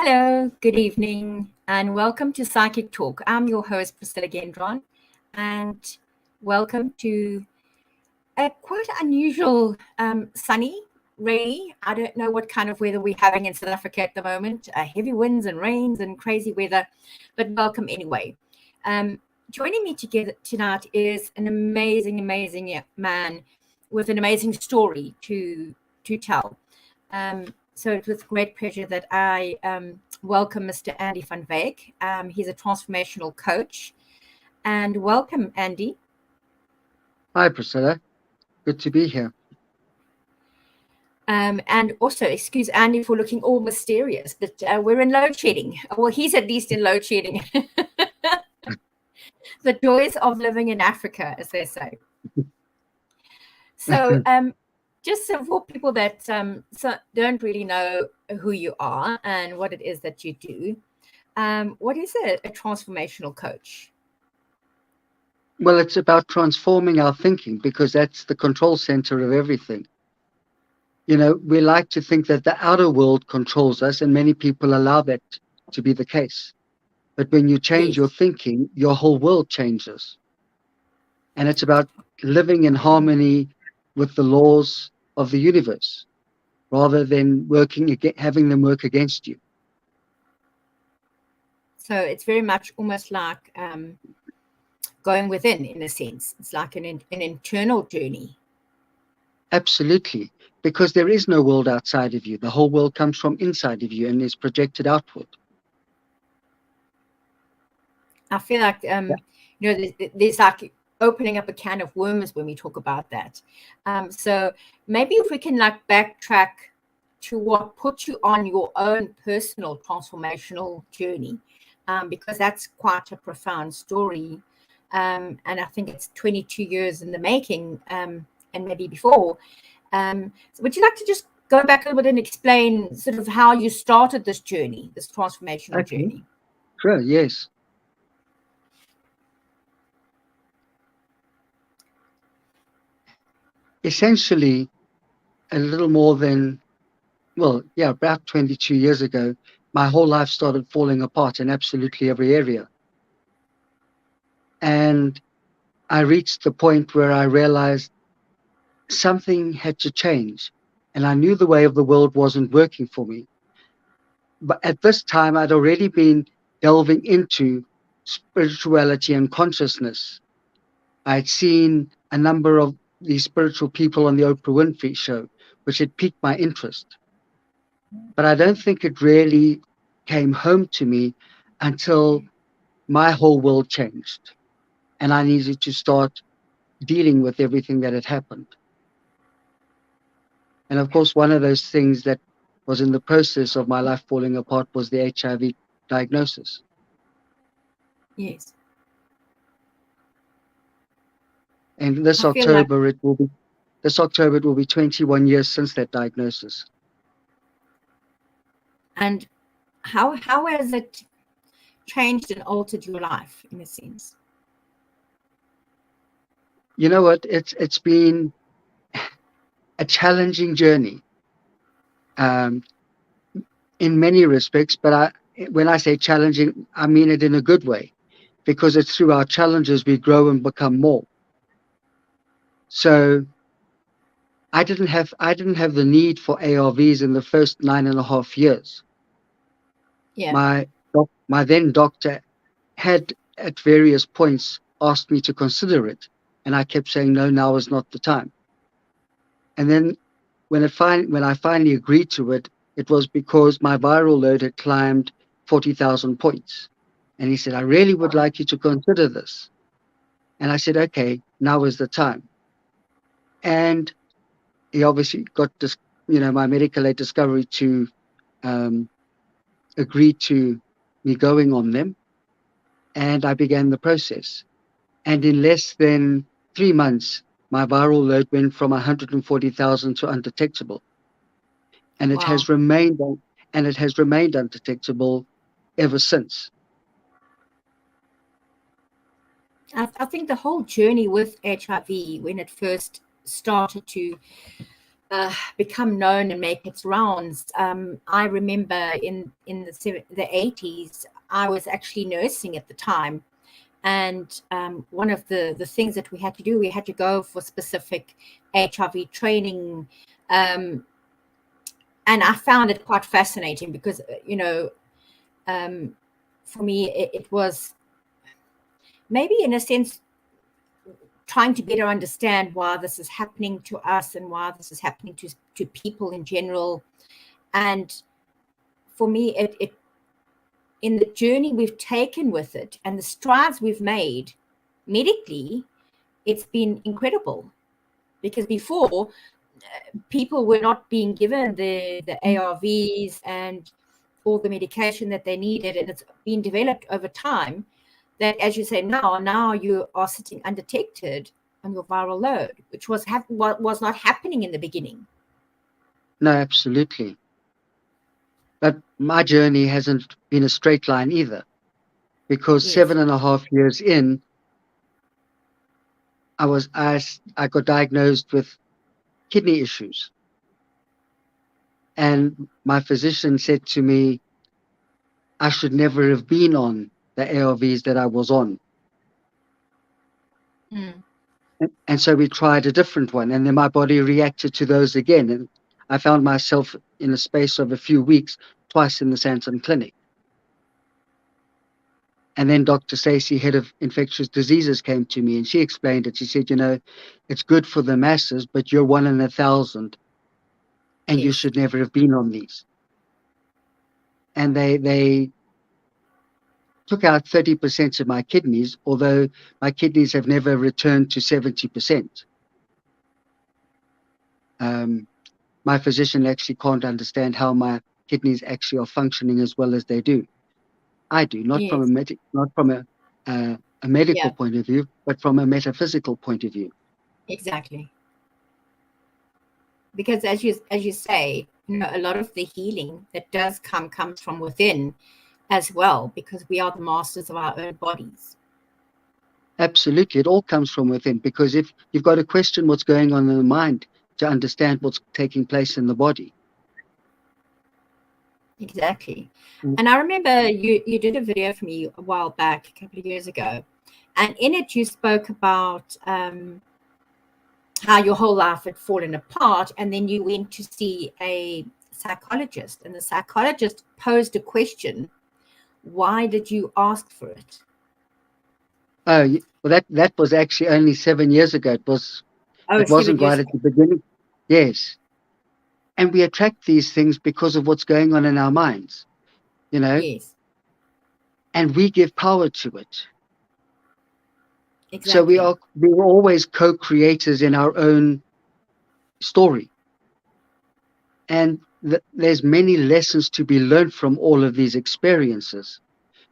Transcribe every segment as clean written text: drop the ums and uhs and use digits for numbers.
Hello, good evening, and welcome to Psychic Talk. I'm your host, Priscilla Gendron, and welcome to a quite unusual, sunny, rainy. I don't know what kind of weather we're having in South Africa at the moment, heavy winds and rains and crazy weather, but welcome anyway. Joining me together tonight is an amazing man with an amazing story to tell. So it's with great pleasure that I welcome Mr. Andy van Wyk. He's a transformational coach. And welcome, Andy. Hi, Priscilla. Good to be here. And also, excuse Andy for looking all mysterious, but we're in load shedding. Well, he's at least in load shedding. The joys of living in Africa, as they say. So just so for people that don't really know who you are and what it is that you do, what is a transformational coach? Well, it's about transforming our thinking because that's the control center of everything. You know, we like to think that the outer world controls us, and many people allow that to be the case. But when you change your thinking, your whole world changes. And it's about living in harmony with the laws of the universe rather than having them work against you. So it's very much almost like going within, in a sense. It's like an internal journey. Absolutely, because there is no world outside of you. The whole world comes from inside of you and is projected outward. I feel like, there's like opening up a can of worms when we talk about that. So maybe if we can like backtrack to what put you on your own personal transformational journey, because that's quite a profound story. And I think it's 22 years in the making, and maybe before. So would you like to just go back a little bit and explain sort of how you started this journey, this transformational journey? Sure, yes. Essentially, a little more than, about 22 years ago, my whole life started falling apart in absolutely every area. And I reached the point where I realized something had to change. And I knew the way of the world wasn't working for me. But at this time, I'd already been delving into spirituality and consciousness. I'd seen a number of these spiritual people on the Oprah Winfrey show, which had piqued my interest. But I don't think it really came home to me until my whole world changed and I needed to start dealing with everything that had happened. And of course, one of those things that was in the process of my life falling apart was the HIV diagnosis. Yes. And this October, it will be 21 years since that diagnosis. And how has it changed and altered your life, in a sense? You know what? It's been a challenging journey, in many respects. But when I say challenging, I mean it in a good way, because it's through our challenges we grow and become more. So I didn't have the need for ARVs in the first 9.5 years. Yeah. My then doctor had at various points asked me to consider it, and I kept saying no, now is not the time. And then when I finally agreed to it, it was because my viral load had climbed 40,000 points. And he said, I really would like you to consider this. And I said, okay, now is the time. And he obviously got this, my medical aid Discovery to agree to me going on them. And I began the process. And in less than 3 months, my viral load went from 140,000 to undetectable. And it has remained undetectable ever since. I think the whole journey with HIV, when it first started to become known and make its rounds. I remember in the 80s, I was actually nursing at the time. And one of the things that we had to do, we had to go for specific HIV training. And I found it quite fascinating because, for me, it was maybe in a sense trying to better understand why this is happening to us and why this is happening to people in general. And for me, it in the journey we've taken with it and the strides we've made medically, it's been incredible. Because before, people were not being given the ARVs and all the medication that they needed, and it's been developed over time that, as you say, now you are sitting undetected on your viral load, which was not happening in the beginning. No, absolutely. But my journey hasn't been a straight line either, because Yes. 7.5 years in, I got diagnosed with kidney issues. And my physician said to me, I should never have been on the ARVs that I was on. Mm. And so we tried a different one, and then my body reacted to those again. And I found myself in a space of a few weeks, twice in the Santon Clinic. And then Dr. Stacey, head of infectious diseases, came to me and she explained it. She said, it's good for the masses, but you're 1 in 1,000 and you Yes. should never have been on these. And they took out 30% of my kidneys, although my kidneys have never returned to 70%. My physician actually can't understand how my kidneys actually are functioning as well as they do. I do, not Yes. from a medical point of view, but from a metaphysical point of view. Exactly. Because as you say, a lot of the healing that does comes from within as well, because we are the masters of our own bodies. Absolutely. It all comes from within, because if you've got to question what's going on in the mind to understand what's taking place in the body. Exactly. And I remember you did a video for me a while back, a couple of years ago, and in it you spoke about how your whole life had fallen apart, and then you went to see a psychologist, and the psychologist posed a question: why did you ask for it? Oh, well, that was actually only 7 years ago. It wasn't right at the beginning. Yes. And we attract these things because of what's going on in our minds, Yes. and we give power to it. Exactly. So we're always co-creators in our own story. And there's many lessons to be learned from all of these experiences,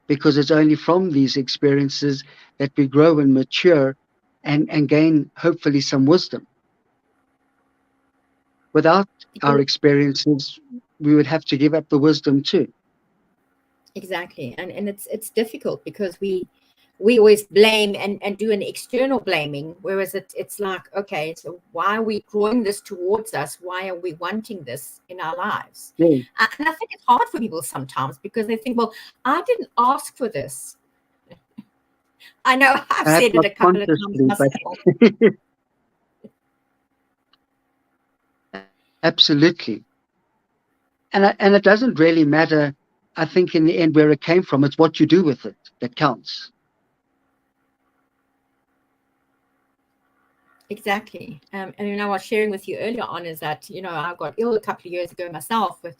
because it's only from these experiences that we grow and mature and gain, hopefully, some wisdom. Without our experiences, we would have to give up the wisdom too. Exactly. And it's difficult because we always blame and do an external blaming, whereas it's like, okay, so why are we drawing this towards us? Why are we wanting this in our lives? Yeah. And I think it's hard for people sometimes because they think, well, I didn't ask for this. I know I've said it a couple of times myself. Absolutely. And it doesn't really matter, I think, in the end, where it came from. It's what you do with it that counts. Exactly. And I was sharing with you earlier on is that, I got ill a couple of years ago myself with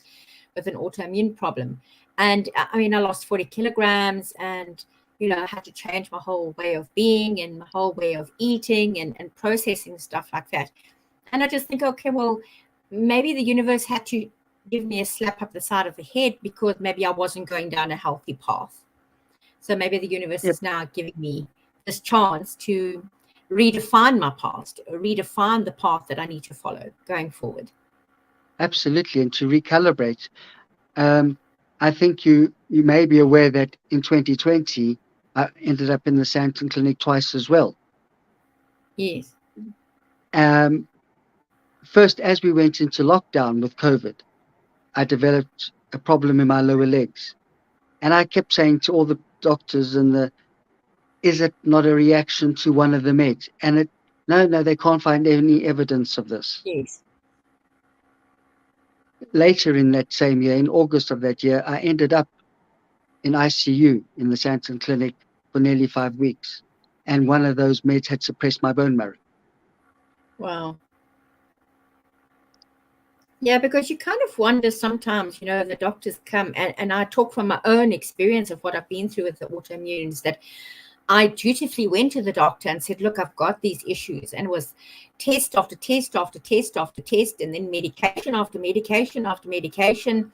an autoimmune problem. And I lost 40 kilograms and, I had to change my whole way of being and my whole way of eating and processing stuff like that. And I just think, okay, well, maybe the universe had to give me a slap up the side of the head because maybe I wasn't going down a healthy path. So maybe the universe is now giving me this chance to redefine my past, redefine the path that I need to follow going forward. Absolutely. And to recalibrate. I think you may be aware that in 2020, I ended up in the Santon Clinic twice as well. Yes. first, as we went into lockdown with COVID, I developed a problem in my lower legs. And I kept saying to all the doctors is it not a reaction to one of the meds? And no, they can't find any evidence of this. Yes. Later in that same year, in August of that year, I ended up in ICU in the Santon Clinic for nearly 5 weeks. And one of those meds had suppressed my bone marrow. Wow. Yeah, because you kind of wonder sometimes, the doctors come, and I talk from my own experience of what I've been through with the autoimmunes, that I dutifully went to the doctor and said, look, I've got these issues, and it was test after test after test after test, and then medication after medication after medication.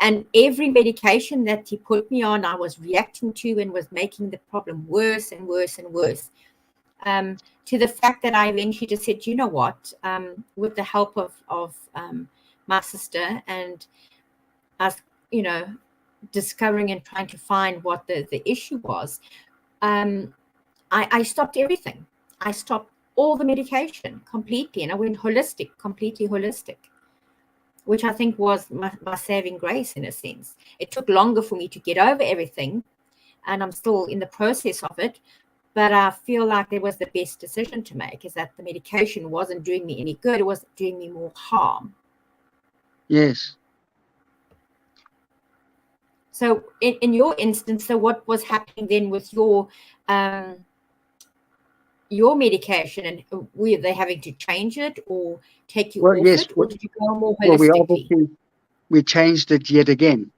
And every medication that he put me on, I was reacting to and was making the problem worse and worse and worse. To the fact that I eventually just said, you know what, with the help of my sister and us, discovering and trying to find what the issue was, I stopped everything. I stopped all the medication completely, and I went completely holistic, which I think was my saving grace in a sense. It took longer for me to get over everything, and I'm still in the process of it. But I feel like it was the best decision to make, is that the medication wasn't doing me any good. It was doing me more harm. Yes. So in your instance, so what was happening then with your medication, and were they having to change it or take you off Yes. it, or did you go more Well, holistically? we changed it yet again.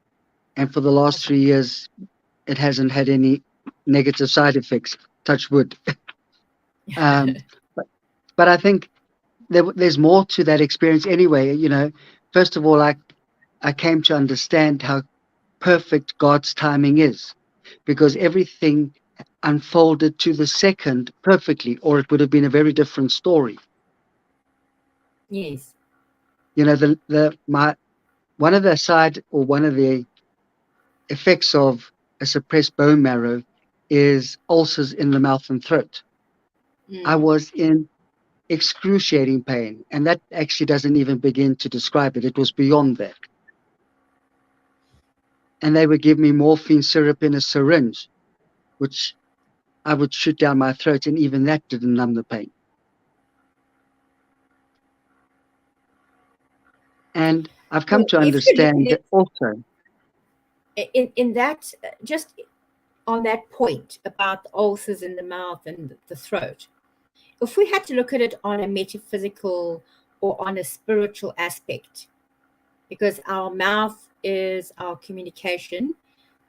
And for the last 3 years, it hasn't had any negative side effects, touch wood. But I think there's more to that experience anyway. First of all, I came to understand how perfect God's timing is, because everything unfolded to the second perfectly, or it would have been a very different story. Yes. One of the effects of a suppressed bone marrow is ulcers in the mouth and throat. I was in excruciating pain, and that actually doesn't even begin to describe it. It was beyond that. And they would give me morphine syrup in a syringe, which I would shoot down my throat, and even that didn't numb the pain. And I've come to understand that also. In that, just on that point about the ulcers in the mouth and the throat, if we had to look at it on a metaphysical or on a spiritual aspect, because our mouth is our communication,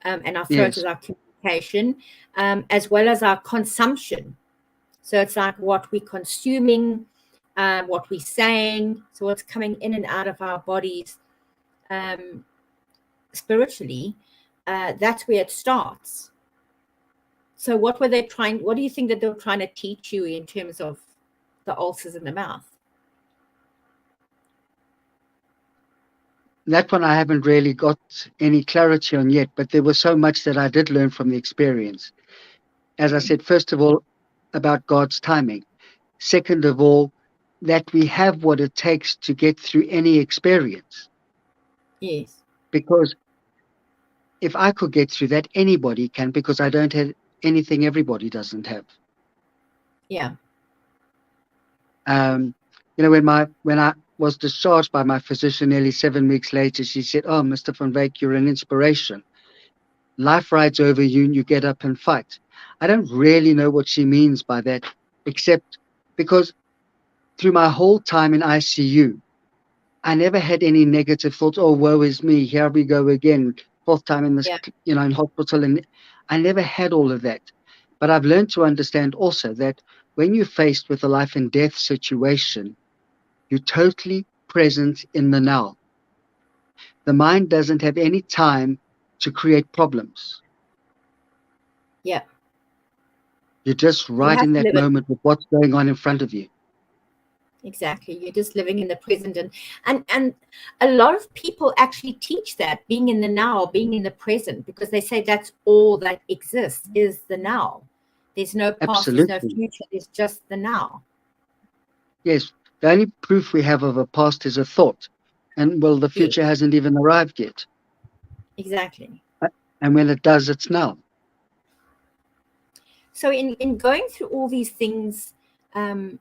and our throat is our communication, as well as our consumption. So it's like what we're consuming, what we're saying, so what's coming in and out of our bodies spiritually, that's where it starts. So what do you think that they were trying to teach you in terms of the ulcers in the mouth? That one I haven't really got any clarity on yet, but there was so much that I did learn from the experience. As I said, first of all, about God's timing. Second of all, that we have what it takes to get through any experience. Yes. Because if I could get through that, anybody can, because I don't have anything everybody doesn't have. Yeah. When I was discharged by my physician nearly 7 weeks later, she said, "Oh, Mr. van Wyk, you're an inspiration. Life rides over you and you get up and fight." I don't really know what she means by that, except because through my whole time in ICU, I never had any negative thoughts. Oh, woe is me. Here we go again. Fourth time in this, in hospital. And I never had all of that. But I've learned to understand also that when you're faced with a life and death situation, you're totally present in the now. The mind doesn't have any time to create problems. Yeah. You're just right in that moment with what's going on in front of you. Exactly. You're just living in the present. And a lot of people actually teach that, being in the now, being in the present, because they say that's all that exists is the now. There's no past, there's no future, there's just the now. Yes. The only proof we have of a past is a thought. And well, the Yes, future hasn't even arrived yet. exactly. And when it does, it's now. So in going through all these things, um,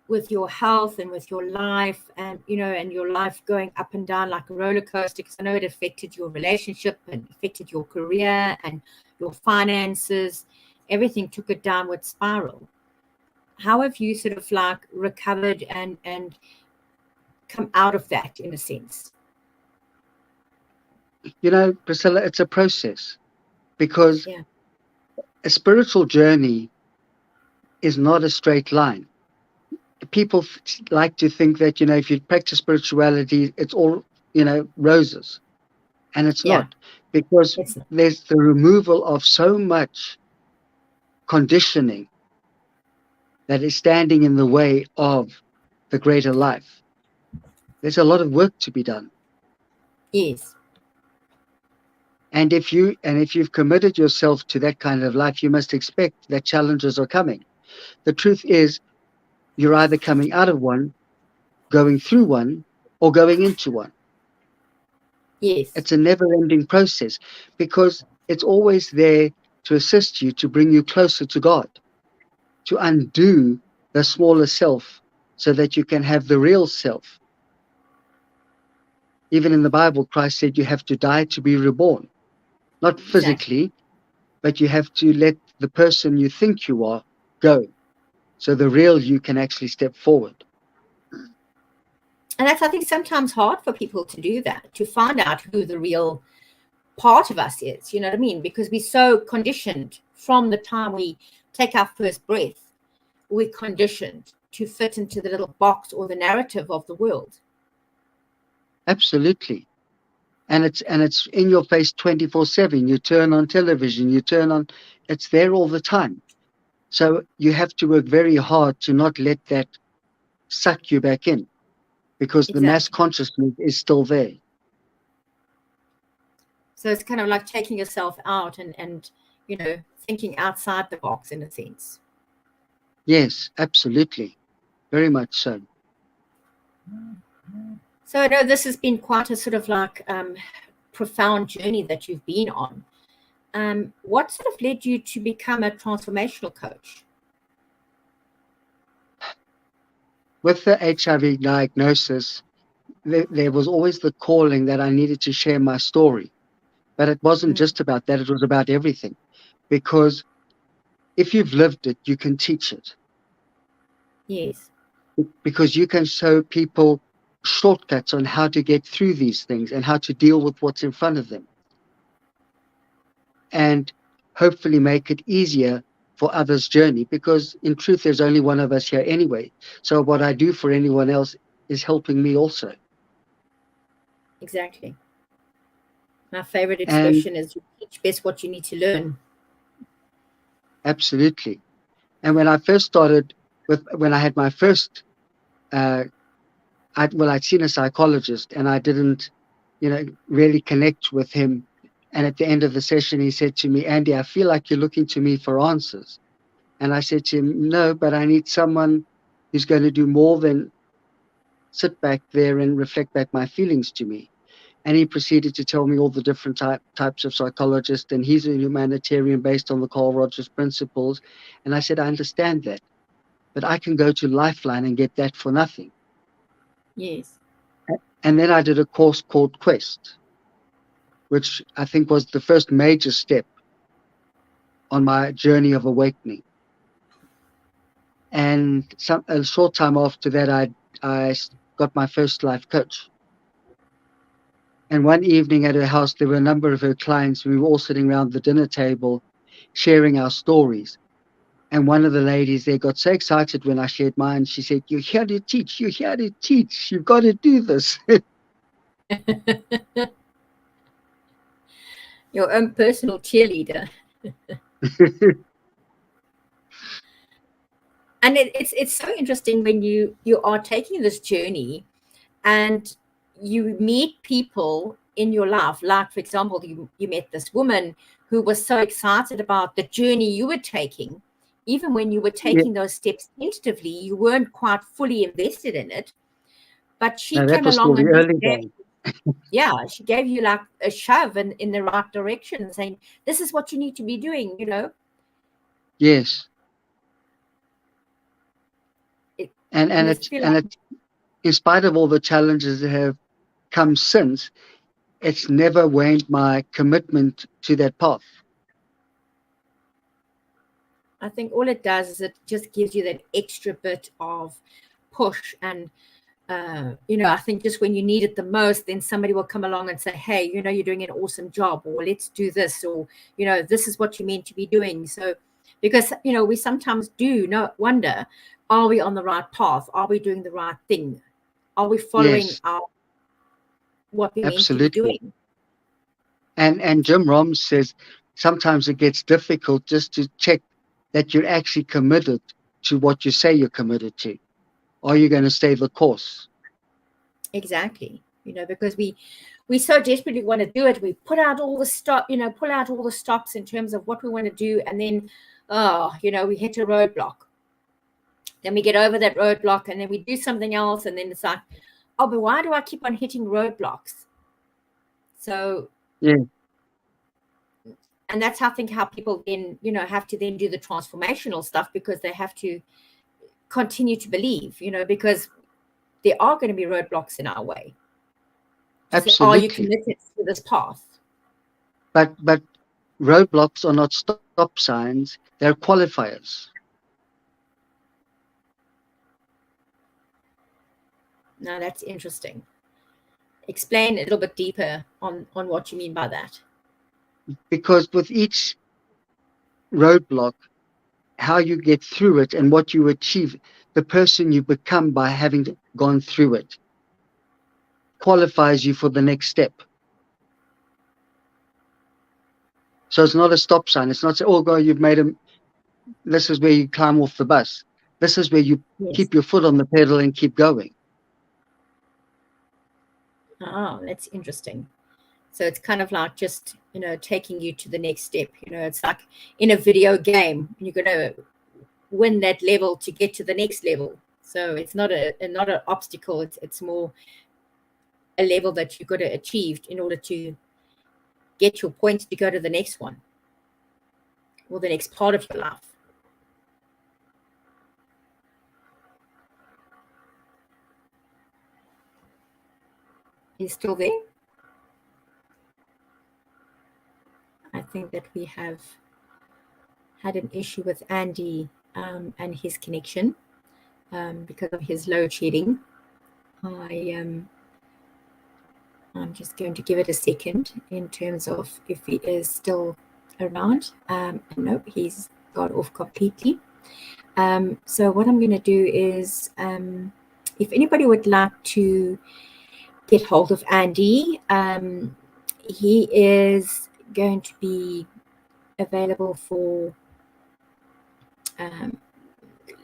with your health and with your life, and and your life going up and down like a roller coaster, because I know it affected your relationship and affected your career and your finances, everything took a downward spiral. How have you sort of like recovered and come out of that, in a sense? Priscilla, it's a process, because Yeah, a spiritual journey is not a straight line. People like to think that, if you practice spirituality, it's all, roses. And it's yeah, not, because it's not. there's the removal of so much conditioning that is standing in the way of the greater life. There's a lot of work to be done. Yes, And if you've committed yourself to that kind of life, you must expect that challenges are coming. The truth is, you're either coming out of one, going through one, or going into one. yes, It's a never-ending process, because it's always there to assist you, to bring you closer to God, to undo the smaller self so that you can have the real self. Even in the Bible, Christ said you have to die to be reborn, not exactly. physically, but you have to let the person you think you are go, so the real you can actually step forward. And that's, I think, sometimes hard for people to do that, to find out who the real part of us is, you know what I mean? Because we're so conditioned from the time we take our first breath, we're conditioned to fit into the little box or the narrative of the world. Absolutely. And it's in your face 24/7. You turn on television, it's there all the time. So you have to work very hard to not let that suck you back in, because the mass Exactly. consciousness is still there. So it's kind of like taking yourself out and thinking outside the box, in a sense. Yes, absolutely. Very much so. So I know this has been quite a sort of like profound journey that you've been on. What sort of led you to become a transformational coach? With the HIV diagnosis, there was always the calling that I needed to share my story. But it wasn't Mm, just about that, it was about everything. Because if you've lived it, you can teach it. yes, Because you can show people shortcuts on how to get through these things and how to deal with what's in front of them. And hopefully make it easier for others' journey. Because in truth, there's only one of us here anyway. So what I do for anyone else is helping me also. exactly. My favorite And expression is, you teach best what you need to learn. absolutely. And when I first started when I had my first, uh, I'd seen a psychologist, and I didn't, really connect with him. And at the end of the session, he said to me, "Andy, I feel like you're looking to me for answers." And I said to him, "No, but I need someone who's going to do more than sit back there and reflect back my feelings to me." And he proceeded to tell me all the different types of psychologists, and he's a humanitarian based on the Carl Rogers principles. And I said, "I understand that, but I can go to Lifeline and get that for nothing." Yes. And then I did a course called Quest, which I think was the first major step on my journey of awakening. And a short time after that, I got my first life coach. And one evening at her house, there were a number of her clients. We were all sitting around the dinner table, sharing our stories. And one of the ladies there got so excited when I shared mine. She said, "You're here to teach. You're here to teach. You've got to do this." Your own personal cheerleader. And it's so interesting when you are taking this journey and you meet people in your life, like for example, you met this woman who was so excited about the journey you were taking, even when you were taking those steps tentatively, you weren't quite fully invested in it. But she No, that came was still along the and early days. she gave you like a shove in the right direction, saying, this is what you need to be doing, you know. Yes. And it's in spite of all the challenges that have come since, it's never waned my commitment to that path. I think all it does is it just gives you that extra bit of push. And, you know, I think just when you need it the most, then somebody will come along and say, hey, you know, you're doing an awesome job, or let's do this, or, you know, this is what you're meant to be doing. So, because, you know, we sometimes do wonder, are we on the right path? Are we doing the right thing? Are we following what we're meant to be doing? And Jim Rohn says sometimes it gets difficult just to check that you're actually committed to what you say you're committed to. Are you going to stay the course? Exactly. You know, because we so desperately want to do it. We put out all the stops in terms of what we want to do. And then, you know, we hit a roadblock. Then we get over that roadblock and then we do something else. And then it's like, oh, but why do I keep on hitting roadblocks? So, and that's how people then, you know, have to then do the transformational stuff, because they have to continue to believe, you know, because there are going to be roadblocks in our way. Absolutely. So are you committed to this path? But roadblocks are not stop signs, they're qualifiers. Now that's interesting. Explain a little bit deeper on what you mean by that. Because with each roadblock, how you get through it and what you achieve, the person you become by having gone through it, qualifies you for the next step. So it's not a stop sign. It's not, oh, God, you've made this is where you climb off the bus. This is where you keep your foot on the pedal and keep going. Oh, that's interesting. So it's kind of like just, you know, taking you to the next step. You know, it's like in a video game, you're going to win that level to get to the next level. So it's not an obstacle. It's more a level that you've got to achieve in order to get your points to go to the next one, or the next part of your life. He's still there? I think that we have had an issue with Andy and his connection because of his load shedding. I'm just going to give it a second in terms of if he is still around. Nope, he's got off completely. So what I'm going to do is, if anybody would like to get hold of Andy, he is going to be available for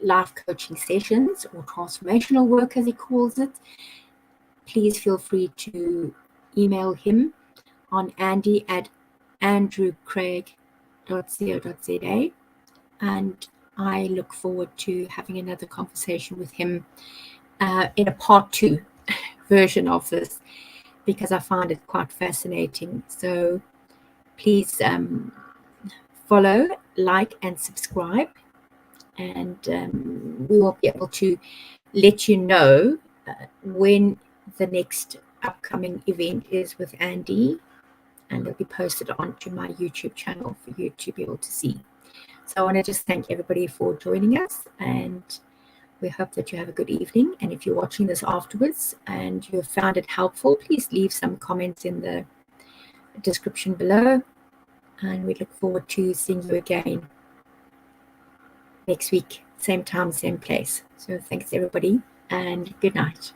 life coaching sessions, or transformational work as he calls it. Please feel free to email him on andy@andrewcraig.co.za, and I look forward to having another conversation with him in a part 2 version of this, because I find it quite fascinating. So please follow, like, and subscribe, and we will be able to let you know when the next upcoming event is with Andy, and it'll be posted onto my YouTube channel for you to be able to see. So I want to just thank everybody for joining us, and we hope that you have a good evening. And if you're watching this afterwards and you have found it helpful, please leave some comments in the description below, and we look forward to seeing you again next week, same time, same place. So thanks everybody, and good night.